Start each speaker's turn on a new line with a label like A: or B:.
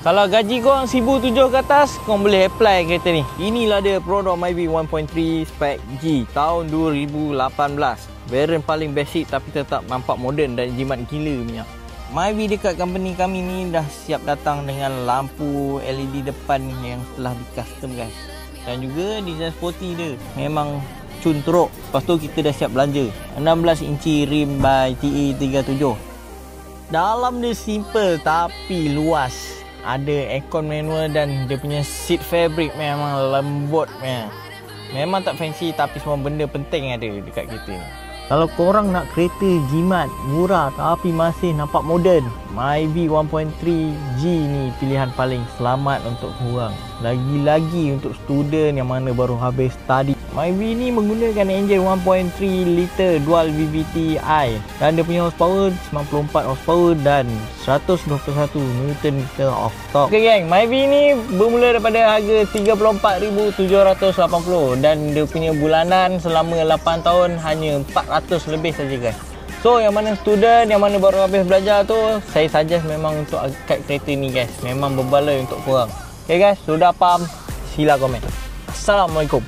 A: Kalau gaji korang 1,700 ke atas, korang boleh apply kereta ni. Inilah dia produk Myvi 1.3 Spec G tahun 2018. Variant paling basic tapi tetap nampak moden dan jimat gila punya. Myvi dekat company kami ni dah siap datang dengan lampu LED depan yang telah di custom guys. Dan juga design sporty dia memang cun teruk. Lepas tu kita dah siap belanja 16 inci rim by TE37. Dalam dia simple tapi luas. Ada aircon manual dan dia punya seat fabric memang lembut punya. Memang tak fancy tapi semua benda penting ada dekat kereta ni. Kalau korang nak kereta jimat, murah tapi masih nampak moden, Myvi 1.3 G ni pilihan paling selamat untuk korang. Lagi-lagi untuk student yang mana baru habis study. Myvi ni menggunakan enjin 1.3 liter dual VVT-i dan dia punya horsepower 94 horsepower dan 121 Nm of torque. Okay geng, Myvi ni bermula daripada harga 34,780 dan dia punya bulanan selama 8 tahun hanya 400 lebih saja guys. So yang mana student, yang mana baru habis belajar tu, saya suggest memang untuk angkat kereta ni guys. Memang berbaloi untuk korang. Okay guys, sudah faham? Sila komen. Assalamualaikum.